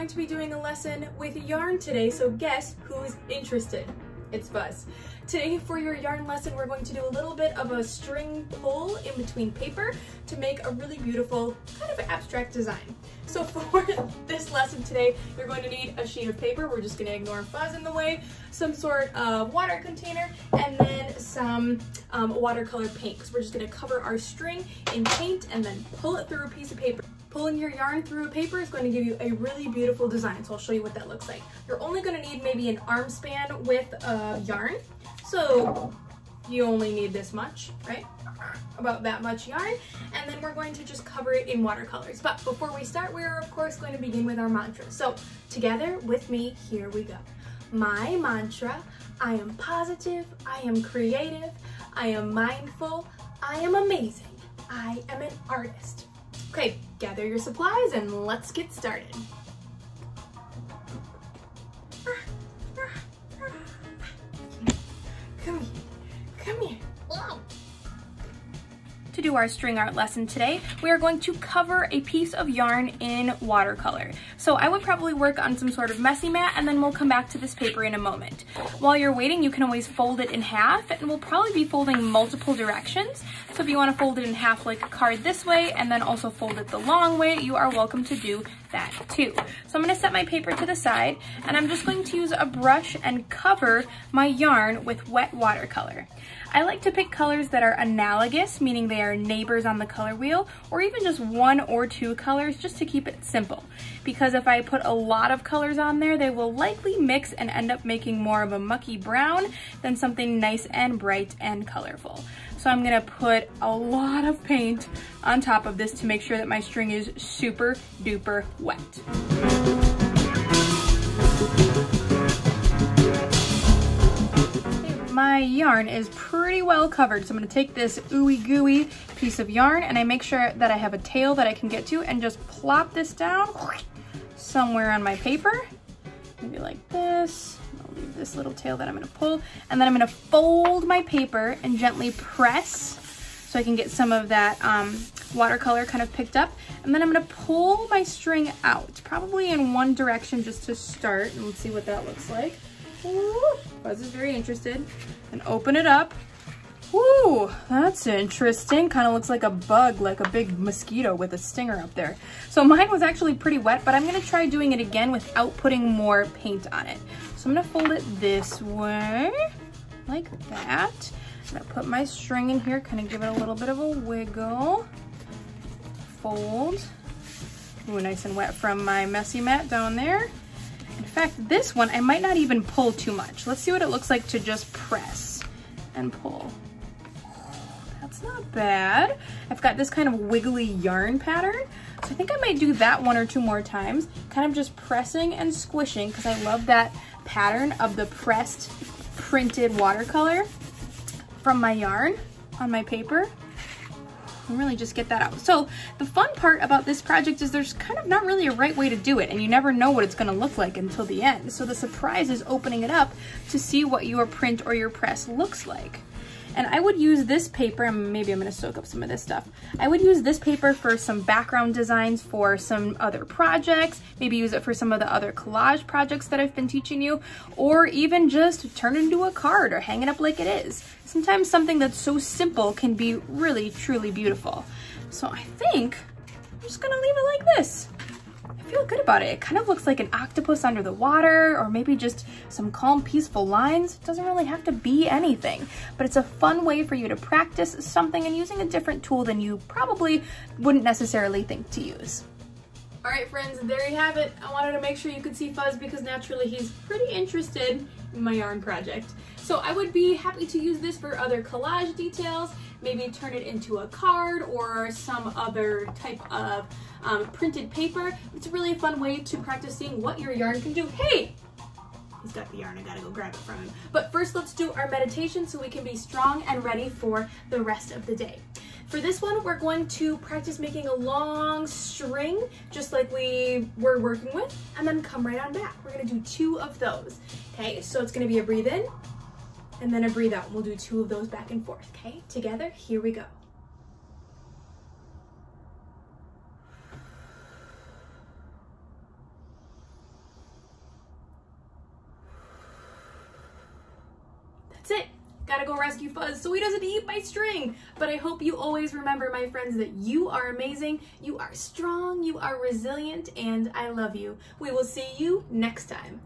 going to be doing a lesson with yarn today, so guess who's interested? It's Buzz. Today for your yarn lesson, we're going to do a little bit of a string pull in between paper to make a really beautiful kind of abstract design. So for this lesson today, you're going to need a sheet of paper. We're just gonna ignore Buzz in the way, some sort of water container, and then some watercolor paint, because we're just gonna cover our string in paint and then pull it through a piece of paper. Pulling your yarn through a paper is going to give you a really beautiful design, so I'll show you what that looks like. You're only going to need maybe an arm span with yarn, so you only need this much, right? About that much yarn, and then we're going to just cover it in watercolors. But before we start, we're of course going to begin with our mantra. So together with me, here we go. My mantra: I am positive, I am creative, I am mindful, I am amazing, I am an artist. Okay, gather your supplies and let's get started. Come here. To do our string art lesson today, we are going to cover a piece of yarn in watercolor. So I would probably work on some sort of messy mat, and then we'll come back to this paper in a moment. While you're waiting, you can always fold it in half, and we'll probably be folding multiple directions. So if you want to fold it in half like a card this way, and then also fold it the long way, you are welcome to do that too. So I'm going to set my paper to the side, and I'm just going to use a brush and cover my yarn with wet watercolor. I like to pick colors that are analogous, meaning they are neighbors on the color wheel, or even just one or two colors, just to keep it simple. Because if I put a lot of colors on there, they will likely mix and end up making more of a mucky brown than something nice and bright and colorful. So I'm gonna put a lot of paint on top of this to make sure that my string is super duper wet. My yarn is pretty well covered, so I'm going to take this ooey gooey piece of yarn, and I make sure that I have a tail that I can get to, and just plop this down somewhere on my paper, maybe like this. I'll leave this little tail that I'm going to pull, and then I'm going to fold my paper and gently press so I can get some of that watercolor kind of picked up, and then I'm going to pull my string out, probably in one direction just to start, and let's see what that looks like. Ooh, Buzz is very interested. And open it up. Ooh, that's interesting. Kind of looks like a bug, like a big mosquito with a stinger up there. So mine was actually pretty wet, but I'm gonna try doing it again without putting more paint on it. So I'm gonna fold it this way, like that. I'm gonna put my string in here, kind of give it a little bit of a wiggle. Fold. Ooh, nice and wet from my messy mat down there. In fact, this one, I might not even pull too much. Let's see what it looks like to just press and pull. That's not bad. I've got this kind of wiggly yarn pattern. So I think I might do that one or two more times, kind of just pressing and squishing, because I love that pattern of the pressed printed watercolor from my yarn on my paper. And really just get that out. So the fun part about this project is there's kind of not really a right way to do it, and you never know what it's going to look like until the end. So the surprise is opening it up to see what your print or your press looks like. And I would use this paper, and maybe I'm going to soak up some of this stuff. I would use this paper for some background designs for some other projects, maybe use it for some of the other collage projects that I've been teaching you, or even just turn it into a card or hang it up like it is. Sometimes something that's so simple can be really, truly beautiful. So I think I'm just going to leave it like this. I feel good about it. It kind of looks like an octopus under the water, or maybe just some calm, peaceful lines. It doesn't really have to be anything, but it's a fun way for you to practice something and using a different tool than you probably wouldn't necessarily think to use. All right, friends, there you have it. I wanted to make sure you could see Fuzz because naturally he's pretty interested in my yarn project. So I would be happy to use this for other collage details, maybe turn it into a card or some other type of printed paper. It's a really fun way to practice seeing what your yarn can do. Hey, he's got the yarn, I gotta go grab it from him. But first, let's do our meditation so we can be strong and ready for the rest of the day. For this one, we're going to practice making a long string, just like we were working with, and then come right on back. We're gonna do 2 of those. Okay, so it's gonna be a breathe in, and then a breathe out. We'll do 2 of those back and forth, okay? Together, here we go. Gotta go rescue Fuzz so he doesn't eat my string. But I hope you always remember, my friends, that you are amazing, you are strong, you are resilient, and I love you. We will see you next time.